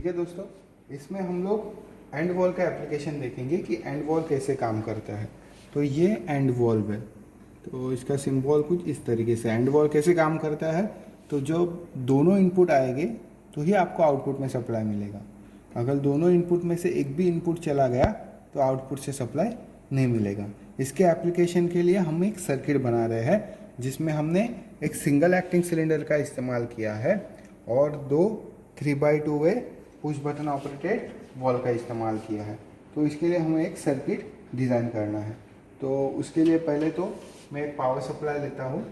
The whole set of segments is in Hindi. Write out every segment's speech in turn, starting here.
है दोस्तों, इसमें हम लोग एंड वॉल का एप्लीकेशन देखेंगे कि एंड वॉल कैसे काम करता है। तो ये एंड वॉल्व है, तो इसका सिंबल कुछ इस तरीके से। एंड वॉल कैसे काम करता है, तो जो दोनों इनपुट आएंगे तो ही आपको आउटपुट में सप्लाई मिलेगा। अगर दोनों इनपुट में से एक भी इनपुट चला गया तो आउटपुट से सप्लाई नहीं मिलेगा। इसके एप्लीकेशन के लिए हम एक सर्किट बना रहे हैं जिसमें हमने एक सिंगल एक्टिंग सिलेंडर का इस्तेमाल किया है और दो 3x2 वे पुश बटन ऑपरेटेड वॉल का इस्तेमाल किया है। तो इसके लिए हमें एक सर्किट डिज़ाइन करना है। तो उसके लिए पहले तो मैं एक पावर सप्लाई लेता हूँ।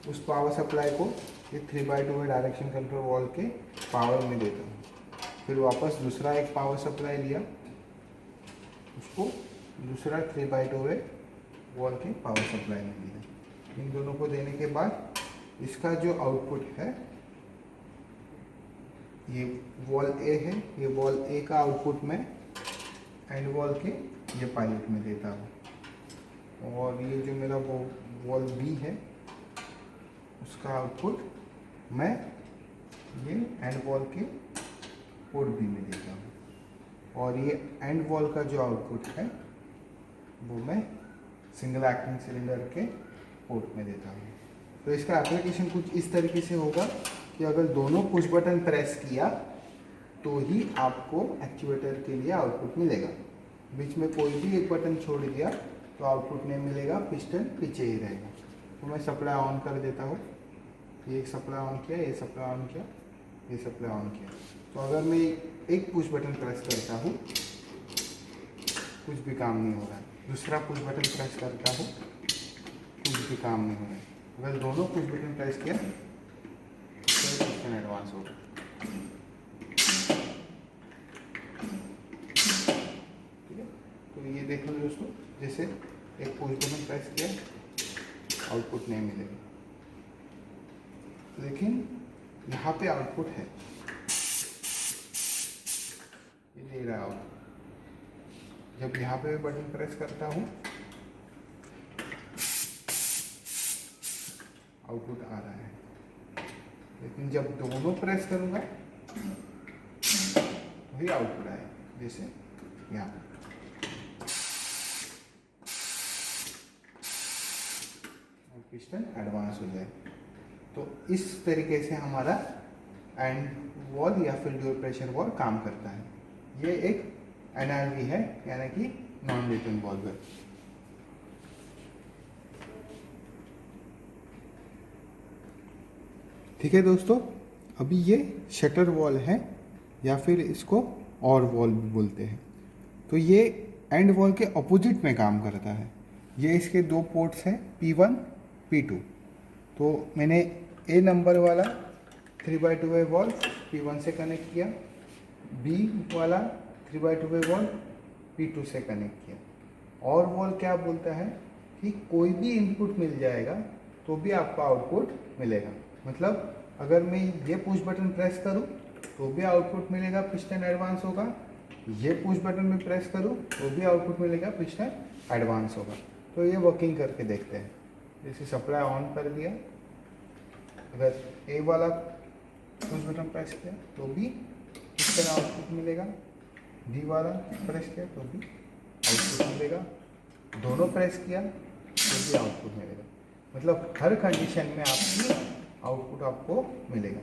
उस पावर सप्लाई को एक 3x2 वे डायरेक्शन कंट्रोल वॉल के पावर में देता हूँ। फिर वापस दूसरा एक पावर सप्लाई लिया, उसको दूसरा 3x2 वे वॉल के पावर सप्लाई में दिया। इन दोनों को देने के बाद इसका जो आउटपुट है, ये वॉल ए है, ये वॉल ए का आउटपुट मैं एंड वॉल के ये पायलट में देता हूँ। और ये जो मेरा वो वॉल बी है, उसका आउटपुट मैं ये एंड वॉल के पोर्ट बी में देता हूँ। और ये एंड वॉल का जो आउटपुट है वो मैं सिंगल एक्टिंग सिलेंडर के पोर्ट में देता हूँ। तो इसका एप्लीकेशन कुछ इस तरीके से होगा कि अगर दोनों पुश बटन प्रेस किया तो ही आपको एक्चुएटर के लिए आउटपुट मिलेगा। बीच में कोई भी एक बटन छोड़ दिया तो आउटपुट नहीं मिलेगा, पिस्टन पीछे ही रहेगा। तो मैं सप्लाई ऑन कर देता हूँ। ये सप्लाई ऑन किया, ये सप्लाई ऑन किया, ये सप्लाई ऑन किया। तो अगर मैं एक पुश बटन प्रेस करता हूँ, कुछ भी काम नहीं हो रहा है। दूसरा पुश बटन प्रेस करता हूँ, कुछ भी काम नहीं हो रहा है। अगर दोनों पुश बटन प्रेस किया तो पिस्टन एडवांस होगा। ठीक है, तो ये देखो दोस्तों, जैसे एक पुश बटन प्रेस किया आउटपुट नहीं मिलेगा, लेकिन यहाँ पे आउटपुट है, ये दे रहा है। जब यहाँ पे बटन प्रेस करता हूँ आउटपुट आ रहा है, लेकिन जब दोनों प्रेस करूँगा वही आउटपुट आएगा, जैसे यहाँ पर। पिस्टन एडवांस हो जाए। तो इस तरीके से हमारा एंड वॉल या फिर ड्यूल प्रेशर वॉल काम करता है। ये एक NRV है, यानी कि नॉन रिटर्न वॉल्व है। ठीक है दोस्तों, अभी ये शटर वॉल है या फिर इसको और वॉल भी बोलते हैं। तो ये एंड वॉल के अपोजिट में काम करता है। ये इसके दो पोर्ट्स हैं, P1 P2। तो मैंने ए नंबर वाला 3x2 वे वॉल्व P1 से कनेक्ट किया, बी वाला 3x2 वे वॉल्व P2 से कनेक्ट किया। और वॉल क्या बोलता है कि कोई भी इनपुट मिल जाएगा तो भी आपको आउटपुट मिलेगा। मतलब अगर मैं ये पुश बटन प्रेस करूं तो भी आउटपुट मिलेगा, पिस्टन एडवांस होगा। ये पुश बटन में प्रेस करूं तो भी आउटपुट मिलेगा, पिस्टन एडवांस होगा। तो ये वर्किंग करके देखते हैं। जैसे सप्लाई ऑन कर दिया, अगर ए वाला पुश बटन प्रेस किया तो भी पिस्टन आउटपुट मिलेगा, डी वाला प्रेस किया तो भी आउटपुट मिलेगा, दोनों प्रेस किया तो भी आउटपुट मिलेगा। मतलब हर कंडीशन में आपकी आउटपुट आपको मिलेगा।